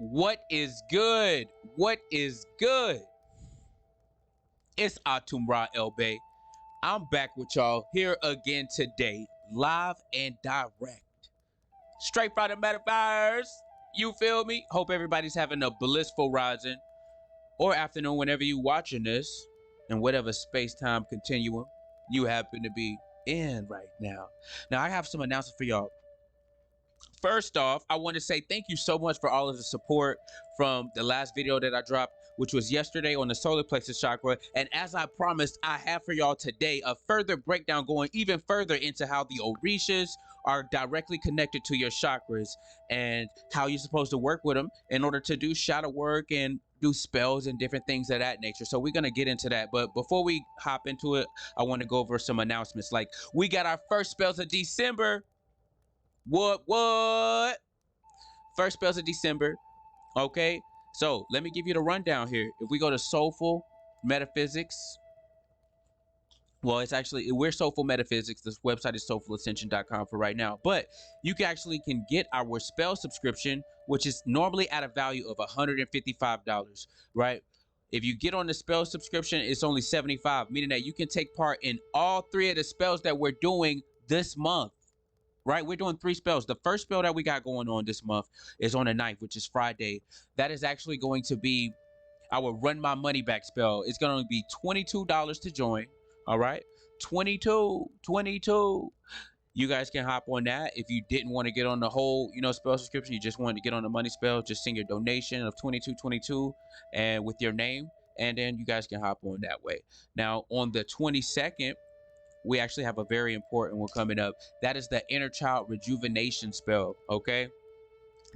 What is good? What is good? It's Atumra El Bey. I'm back with y'all here again today, live and direct. Straight from the metaverse. You feel me? Hope everybody's having a blissful rising or afternoon whenever you watching this, in whatever space-time continuum you happen to be in right now. Now, I have some announcements for y'all. First off, I want to say thank you so much for all of the support from the last video that I dropped, which was yesterday on the solar plexus chakra. And as I promised, I have for y'all today a further breakdown going even further into how the Orishas are directly connected to your chakras and how you're supposed to work with them in order to do shadow work and do spells and different things of that nature. So we're going to get into that. But before we hop into it, I want to go over some announcements. Like, we got our first spells of December. What? First spells of December. Okay, so let me give you the rundown here. If we go to Soulful Metaphysics, well, it's actually, we're Soulful Metaphysics. This website is soulfulascension.com for right now. But you can get our spell subscription, which is normally at a value of $155, right? If you get on the spell subscription, it's only $75, meaning that you can take part in all three of the spells that we're doing this month. Right, we're doing 3 spells. The first spell that we got going on this month is on the 9th, which is Friday. That is actually going to be our Run My Money Back spell. It's going to be $22 to join. All right, 22. You guys can hop on that. If you didn't want to get on the whole, spell subscription, you just wanted to get on the money spell, just send your donation of $22.22 and with your name, and then you guys can hop on that way. Now on the 22nd, we actually have a very important one coming up. That is the inner child rejuvenation spell. Okay,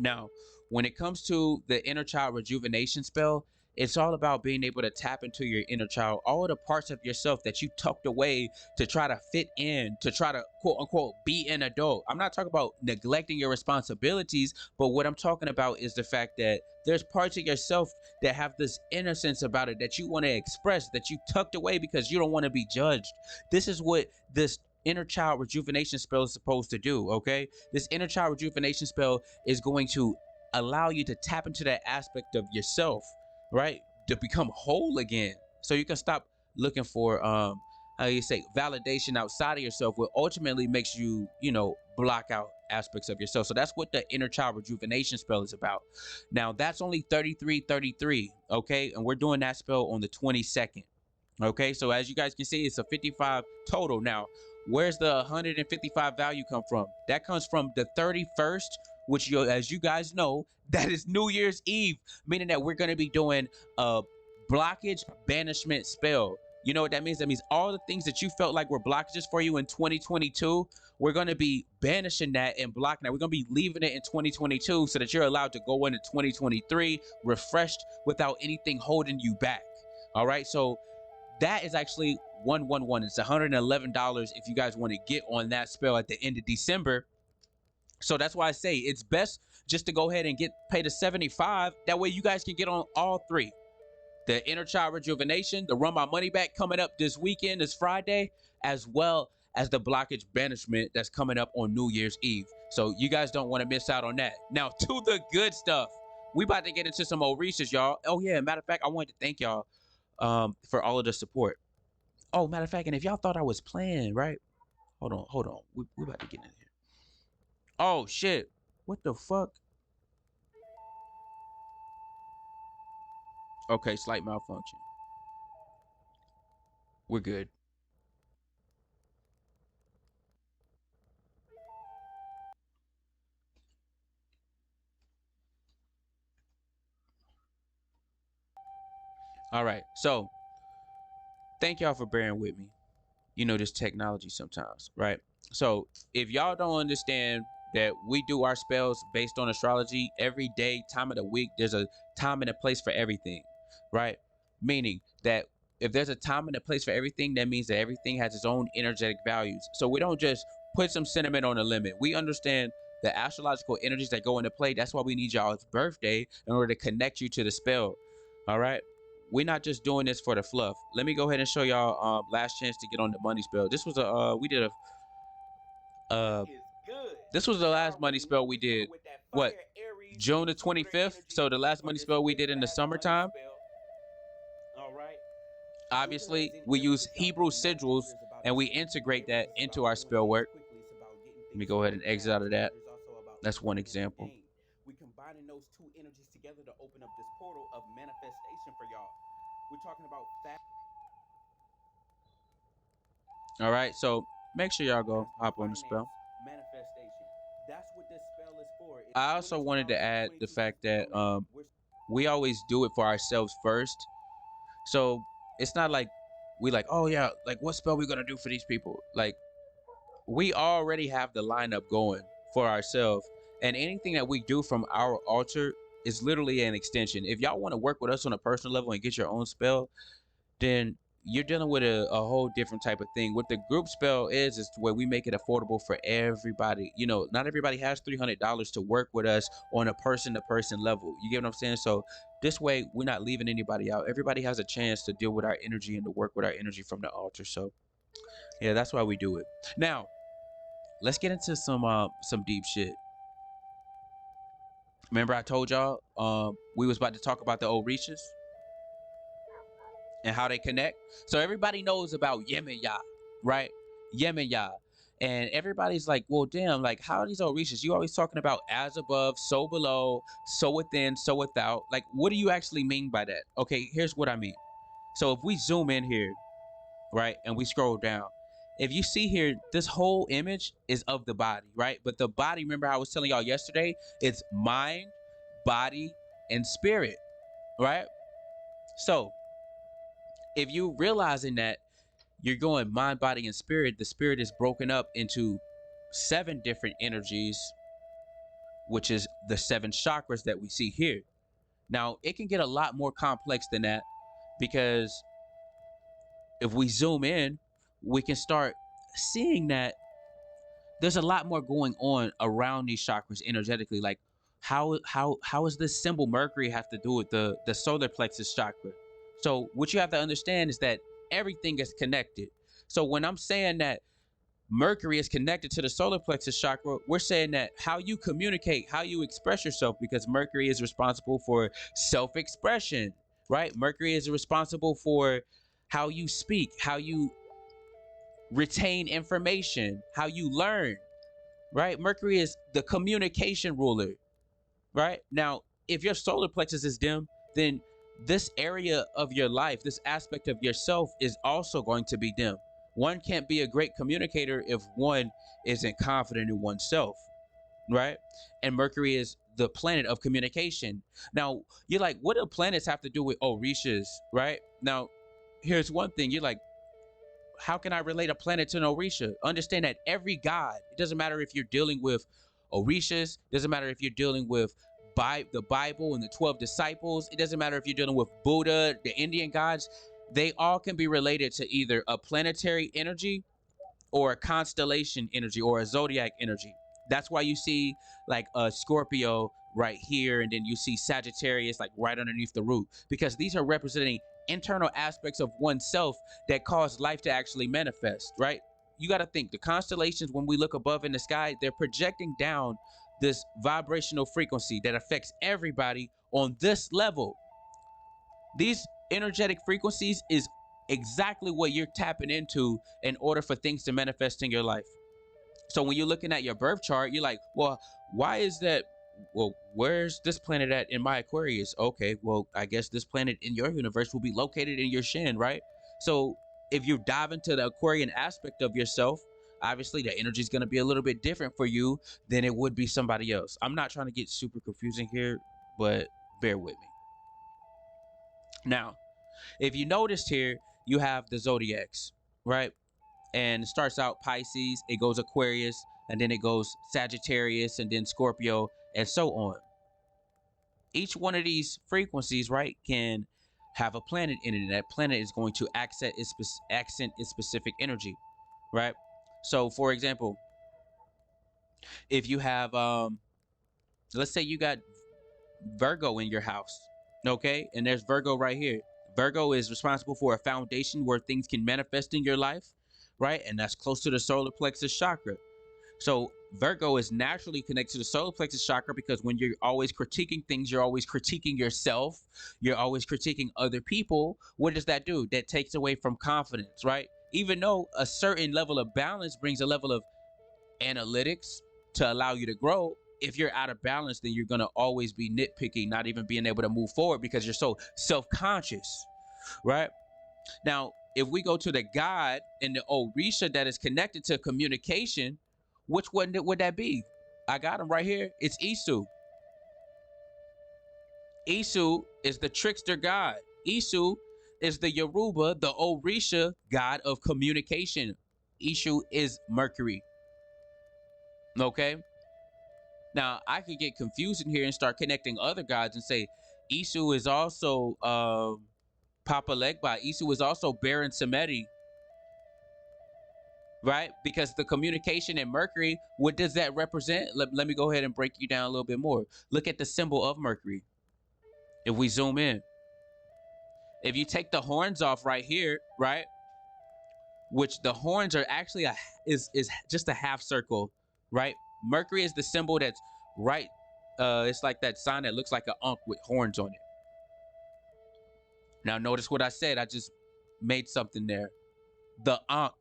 now when it comes to the inner child rejuvenation spell, it's all about being able to tap into your inner child, all of the parts of yourself that you tucked away to try to fit in, to try to quote unquote be an adult. I'm not talking about neglecting your responsibilities, but what I'm talking about is the fact that there's parts of yourself that have this innocence about it that you want to express, that you tucked away because you don't want to be judged. This is what this inner child rejuvenation spell is supposed to do. Okay, this inner child rejuvenation spell is going to allow you to tap into that aspect of yourself, right, to become whole again, so you can stop looking for how you say validation outside of yourself, what ultimately makes you block out aspects of yourself. So that's what the inner child rejuvenation spell is about. Now that's only $33.33. Okay, and we're doing that spell on the 22nd. Okay, so as you guys can see, it's a 55 total. Now where's the 155 value come from? That comes from the 31st, which, as you guys know, that is New Year's Eve, meaning that we're going to be doing a blockage banishment spell. You know what that means? That means all the things that you felt like were blockages for you in 2022, we're going to be banishing that and blocking that. We're going to be leaving it in 2022 so that you're allowed to go into 2023 refreshed without anything holding you back. All right, so that is actually 111. It's $111 if you guys want to get on that spell at the end of December. So that's why I say it's best just to go ahead and pay the $75. That way you guys can get on all 3. The inner child rejuvenation, the Run My Money Back coming up this weekend, this Friday, as well as the blockage banishment that's coming up on New Year's Eve. So you guys don't want to miss out on that. Now to the good stuff. We about to get into some Orishas, y'all. Oh yeah, matter of fact, I wanted to thank y'all for all of the support. Oh, matter of fact, and if y'all thought I was playing, right? Hold on. We about to get in here. Oh shit, what the fuck? Okay, slight malfunction. We're good. All right, so thank y'all for bearing with me. This technology sometimes, right? So if y'all don't understand that we do our spells based on astrology every day, time of the week, there's a time and a place for everything, right? Meaning that if there's a time and a place for everything, that means that everything has its own energetic values. So we don't just put some sentiment on the limit. We understand the astrological energies that go into play. That's why we need y'all's birthday in order to connect you to the spell. All right, we're not just doing this for the fluff. Let me go ahead and show y'all last chance to get on the money spell. This was this was the last money spell we did. What? June the 25th. So the last money spell we did in the summertime. All right. Obviously, we use Hebrew sigils and we integrate that into our spell work. Let me go ahead and exit out of that. That's one example. We combining those two energies together to open up this portal of manifestation for y'all. We're talking about All right, so make sure y'all go hop on the spell. Manifestation. That's what this spell is for. I also wanted to add the fact that we always do it for ourselves first. So it's not like we like, oh yeah, like what spell we gonna do for these people? Like we already have the lineup going for ourselves, and anything that we do from our altar is literally an extension. If y'all want to work with us on a personal level and get your own spell, then you're dealing with a whole different type of thing. What the group spell is where we make it affordable for everybody. You know, not everybody has $300 to work with us on a person-to-person level. You get what I'm saying? So this way, we're not leaving anybody out. Everybody has a chance to deal with our energy and to work with our energy from the altar. So yeah, that's why we do it. Now, let's get into some deep shit. Remember I told y'all we was about to talk about the Orishas and how they connect. So everybody knows about Yemen-Ya, right? Yemen-Ya. And everybody's like, well, damn, like, how are these Orishas? You always talking about as above, so below, so within, so without. Like, what do you actually mean by that? Okay, here's what I mean. So if we zoom in here, right, and we scroll down, if you see here, this whole image is of the body, right? But the body, remember I was telling y'all yesterday, it's mind, body, and spirit, right? So if you realizing that you're going mind, body, and spirit, the spirit is broken up into 7 different energies, which is the 7 chakras that we see here. Now, it can get a lot more complex than that, because if we zoom in, we can start seeing that there's a lot more going on around these chakras energetically. Like how does this symbol Mercury have to do with the solar plexus chakra? So what you have to understand is that everything is connected. So when I'm saying that Mercury is connected to the solar plexus chakra, we're saying that how you communicate, how you express yourself, because Mercury is responsible for self-expression, right? Mercury is responsible for how you speak, how you retain information, how you learn, right? Mercury is the communication ruler, right? Now, if your solar plexus is dim, then this area of your life, this aspect of yourself is also going to be dim. One can't be a great communicator if one isn't confident in oneself, right? And Mercury is the planet of communication. Now, you're like, what do planets have to do with Orishas, right? Now, here's one thing. You're like, how can I relate a planet to an Orisha? Understand that every god, it doesn't matter if you're dealing with Orishas, doesn't matter if you're dealing with the Bible and the 12 disciples, it doesn't matter if you're dealing with Buddha, the Indian gods, they all can be related to either a planetary energy or a constellation energy or a zodiac energy. That's why you see like a Scorpio right here, and then you see Sagittarius like right underneath the root, because these are representing internal aspects of oneself that cause life to actually manifest, right? You got to think the constellations, when we look above in the sky, they're projecting down this vibrational frequency that affects everybody on this level. These energetic frequencies is exactly what you're tapping into in order for things to manifest in your life. So when you're looking at your birth chart, you're like, well, why is that? Well, where's this planet at in my Aquarius? Okay, well, I guess this planet in your universe will be located in your Shin, right? So if you dive into the Aquarian aspect of yourself, obviously the energy is going to be a little bit different for you than it would be somebody else. I'm not trying to get super confusing here, but bear with me. Now, if you noticed here, you have the zodiacs, right? And it starts out Pisces, it goes Aquarius, and then it goes Sagittarius, and then Scorpio, and so on. Each one of these frequencies, right, can have a planet in it, and that planet is going to accent its specific energy, right? So, for example, if you have, let's say you got Virgo in your house, okay, and there's Virgo right here. Virgo is responsible for a foundation where things can manifest in your life, right? And that's close to the solar plexus chakra. So Virgo is naturally connected to the solar plexus chakra because when you're always critiquing things, you're always critiquing yourself, you're always critiquing other people. What does that do? That takes away from confidence, right? Even though a certain level of balance brings a level of analytics to allow you to grow, if you're out of balance, then you're going to always be nitpicking, not even being able to move forward because you're so self-conscious, right? Now, if we go to the god in the Orisha that is connected to communication, which one would that be? I got him right here. It's Isu. Isu is the trickster god. Isu is the Yoruba, the Orisha god of communication. Isu is Mercury. Okay? Now, I could get confused in here and start connecting other gods and say Isu is also Papa Legba. Isu is also Baron Samedi, right? Because the communication in Mercury, what does that represent? Let me go ahead and break you down a little bit more. Look at the symbol of Mercury. If we zoom in, if you take the horns off right here, right? Which the horns are actually is just a half circle, right? Mercury is the symbol that's right. It's like that sign that looks like an ankh with horns on it. Now notice what I said. I just made something there. The ankh,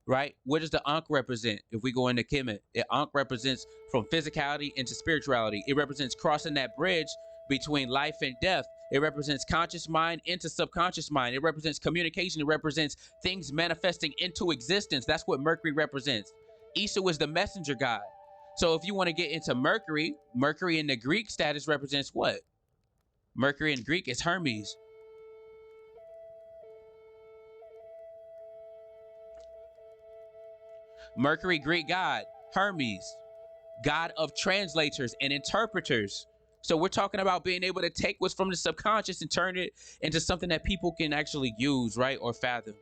right? What does the ankh represent? If we go into Kemet, the ankh represents from physicality into spirituality. It represents crossing that bridge between life and death. It represents conscious mind into subconscious mind. It represents communication. It represents things manifesting into existence. That's what Mercury represents. Isu is the messenger god. So if you want to get into Mercury, Mercury in the Greek status represents what? Mercury in Greek is Hermes. Mercury, Greek god, Hermes, god of translators and interpreters. So we're talking about being able to take what's from the subconscious and turn it into something that people can actually use, right, or fathom.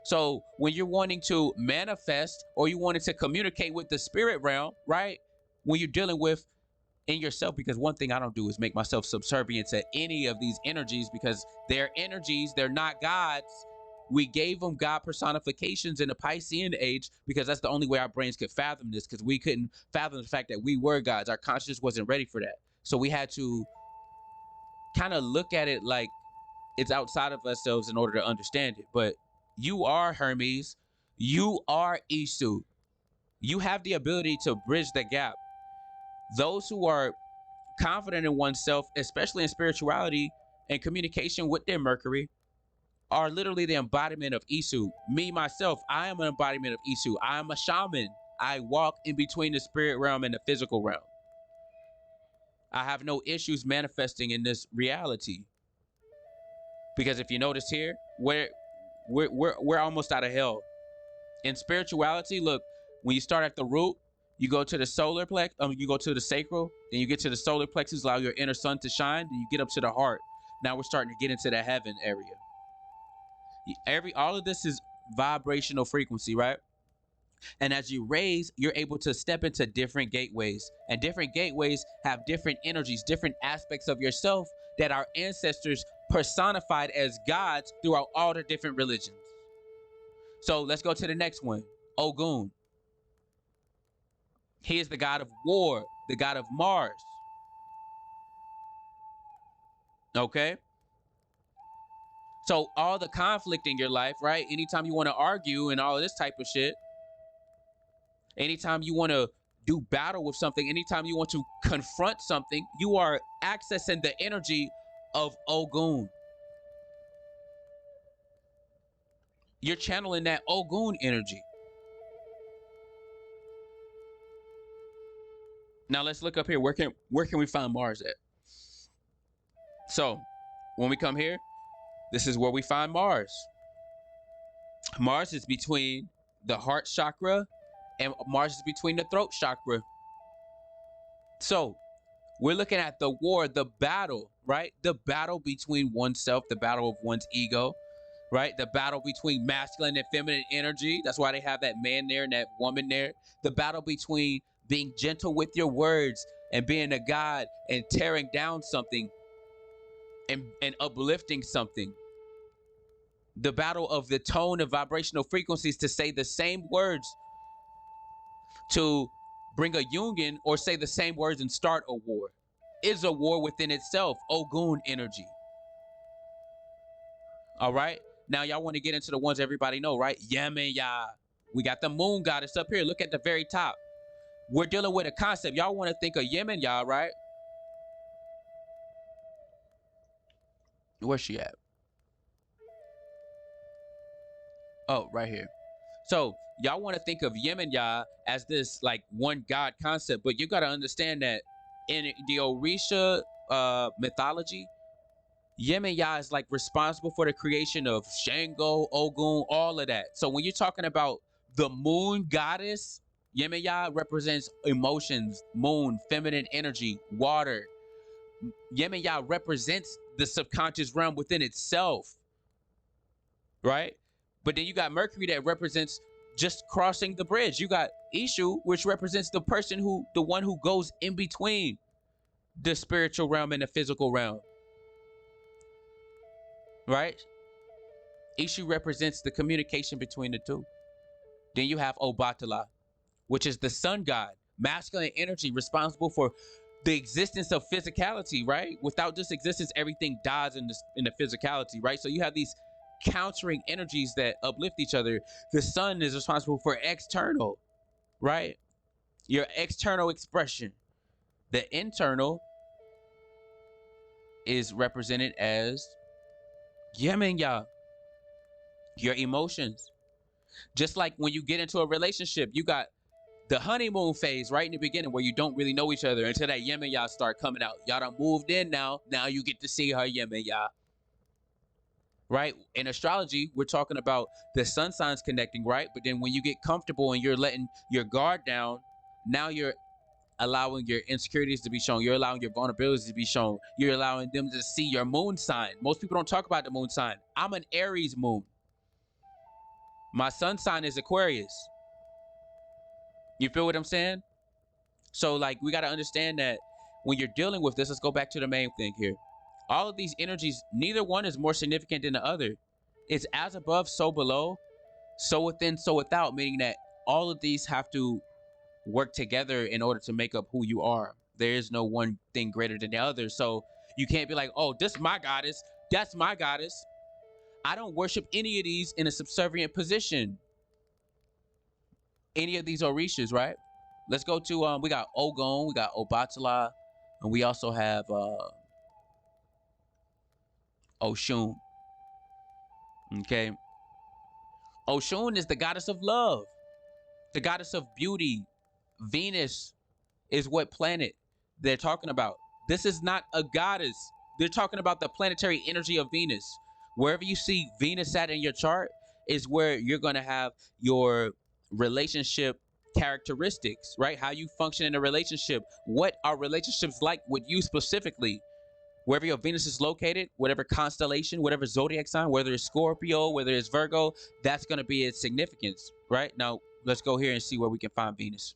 So when you're wanting to manifest or you wanted to communicate with the spirit realm, right, when you're dealing with in yourself, because one thing I don't do is make myself subservient to any of these energies because they're energies, they're not gods. We gave them God personifications in the Piscean age because that's the only way our brains could fathom this, because we couldn't fathom the fact that we were gods. Our consciousness wasn't ready for that. So we had to kind of look at it like it's outside of ourselves in order to understand it. But you are Hermes. You are Isu. You have the ability to bridge the gap. Those who are confident in oneself, especially in spirituality and communication with their Mercury, are literally the embodiment of Isu. Me, myself, I am an embodiment of Isu. I am a shaman. I walk in between the spirit realm and the physical realm. I have no issues manifesting in this reality. Because if you notice here, we're almost out of hell. In spirituality, look, when you start at the root, you go to the solar plex, you go to the sacral, then you get to the solar plexus, allow your inner sun to shine, then you get up to the heart. Now we're starting to get into the heaven area. All of this is vibrational frequency, right? And as you raise, you're able to step into different gateways, and different gateways have different energies, different aspects of yourself that our ancestors personified as gods throughout all the different religions. So let's go to the next one. Ogun. He is the god of war, the god of Mars. Okay? So all the conflict in your life, right? Anytime you want to argue and all of this type of shit, anytime you want to do battle with something, anytime you want to confront something, you are accessing the energy of Ogun. You're channeling that Ogun energy. Now let's look up here. Where can we find Mars at? So when we come here, this is where we find Mars. Mars is between the heart chakra and Mars is between the throat chakra. So we're looking at the war, the battle, right? The battle between oneself, the battle of one's ego, right? The battle between masculine and feminine energy. That's why they have that man there and that woman there. The battle between being gentle with your words and being a god and tearing down something and uplifting something. The battle of the tone of vibrational frequencies to say the same words to bring a union or say the same words and start a war. Is a war within itself. Ogun energy. All right. Now y'all want to get into the ones everybody know, right? Yemen, Yah. We got the moon goddess up here. Look at the very top. We're dealing with a concept. Y'all want to think of Yemen, Yah, right? Where's she at? Oh, right here. So y'all want to think of Yemen, Yah, as this like one god concept, but you got to understand that in the Orisha mythology, Yemen Yah is like responsible for the creation of Shango, Ogun, all of that. So when you're talking about the moon goddess, Yemen Yah represents emotions, moon, feminine energy, water. Yemen Yah represents the subconscious realm within itself, right? But then you got Mercury that represents just crossing the bridge. You got Ishu, which represents the one who goes in between the spiritual realm and the physical realm, right? Ishu represents the communication between the two. Then you have Obatala, which is the sun god, masculine energy responsible for the existence of physicality, right? Without this existence, everything dies in the physicality, right? So you have these countering energies that uplift each other. The sun is responsible for external, right? Your external expression. The internal is represented as Yemen Yah, your emotions. Just like when you get into a relationship, you got the honeymoon phase right in the beginning where you don't really know each other until that Yemen Yah start coming out. Y'all done moved in now. Now you get to see her Yemen Yah. Right? In astrology, we're talking about the sun signs connecting, right? But then when you get comfortable and you're letting your guard down, now you're allowing your insecurities to be shown. You're allowing your vulnerabilities to be shown. You're allowing them to see your moon sign. Most people don't talk about the moon sign. I'm an Aries moon. My sun sign is Aquarius. You feel what I'm saying? So like we got to understand that when you're dealing with this, let's go back to the main thing here. All of these energies, neither one is more significant than the other. It's as above, so below, so within, so without, meaning that all of these have to work together in order to make up who you are. There is no one thing greater than the other. So you can't be like, oh, this is my goddess, that's my goddess. I don't worship any of these in a subservient position. Any of these Orishas, right? Let's go to we got Ogun, we got Obatala, and we also have Oshun. Okay. Oshun is the goddess of love, the goddess of beauty. Venus is what planet they're talking about. This is not a goddess. They're talking about the planetary energy of Venus. Wherever you see Venus at in your chart is where you're going to have your relationship characteristics, right? How you function in a relationship. What are relationships like with you specifically? Wherever your Venus is located, whatever constellation, whatever zodiac sign, whether it's Scorpio, whether it's Virgo, that's going to be its significance, right? Now, let's go here and see where we can find Venus,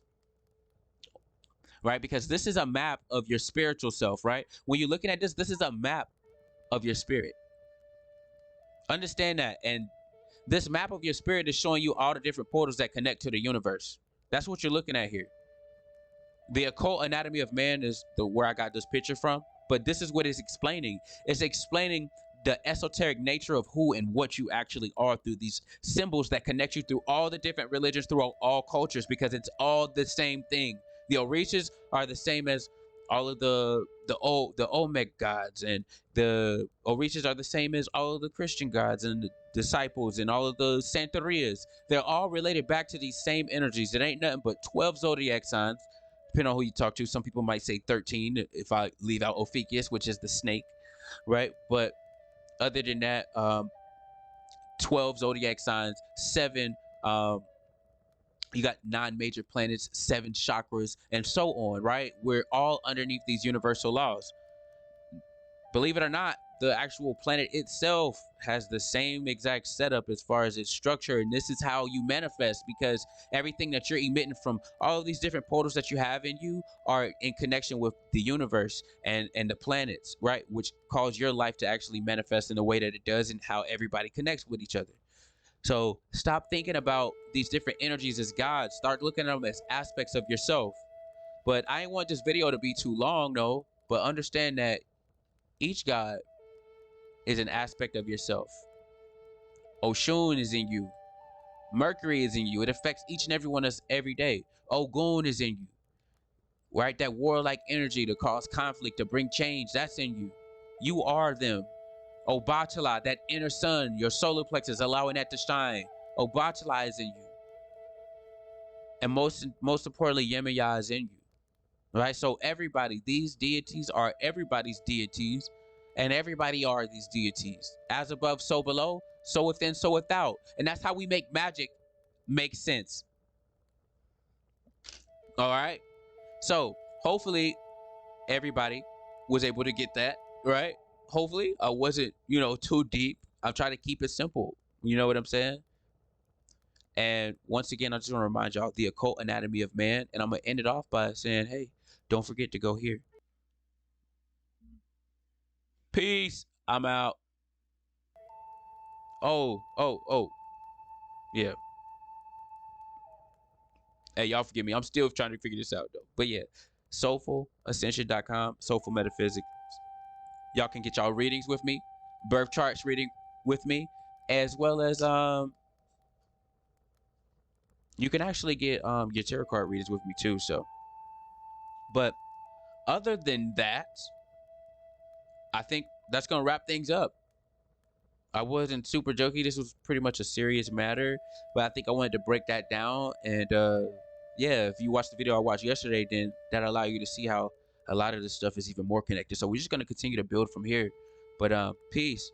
right? Because this is a map of your spiritual self, right? When you're looking at this, this is a map of your spirit. Understand that. And this map of your spirit is showing you all the different portals that connect to the universe. That's what you're looking at here. The occult anatomy of man is where I got this picture from. But this is what it's explaining. It's explaining the esoteric nature of who and what you actually are through these symbols that connect you through all the different religions, through all cultures, because it's all the same thing. The Orishas are the same as all of the Olmec gods, and the Orishas are the same as all of the Christian gods and the disciples and all of the Santerias. They're all related back to these same energies. It ain't nothing but 12 zodiac signs. Depending on who you talk to, some people might say 13 if I leave out Ophiuchus, which is the snake, right? But other than that, 12 zodiac signs, 7, you got 9 major planets, 7 chakras, and so on, right? We're all underneath these universal laws. Believe it or not, the actual planet itself has the same exact setup as far as its structure, and this is how you manifest, because everything that you're emitting from all of these different portals that you have in you are in connection with the universe and the planets, right? Which cause your life to actually manifest in the way that it does and how everybody connects with each other. So stop thinking about these different energies as gods. Start looking at them as aspects of yourself. But I ain't want this video to be too long, though. But understand that each god is an aspect of yourself. Oshun is in you. Mercury is in you. It affects each and every one of us every day. Ogun is in you. Right? That warlike energy to cause conflict, to bring change, that's in you. You are them. Obatala, that inner sun, your solar plexus, allowing that to shine. Obatala is in you. And most importantly, Yemaya is in you. Right? So everybody, these deities are everybody's deities, and everybody are these deities. As above, so below, so within, so without. And that's how we make magic make sense. All right? So hopefully everybody was able to get that, right? Hopefully I wasn't, too deep. I'm trying to keep it simple. You know what I'm saying? And once again, I just want to remind y'all the occult anatomy of man. And I'm going to end it off by saying, hey, don't forget to go here. Peace. I'm out. Oh. Yeah. Hey, y'all forgive me. I'm still trying to figure this out, though. But yeah, soulfulascension.com, Soulful Metaphysics. Y'all can get y'all readings with me, birth charts reading with me, as well as you can actually get your tarot card readings with me too. So, but other than that, I think that's gonna wrap things up. I wasn't super jokey. This was pretty much a serious matter, but I think I wanted to break that down. And yeah, if you watched the video I watched yesterday, then that'll allow you to see how a lot of this stuff is even more connected. So we're just gonna continue to build from here. But peace.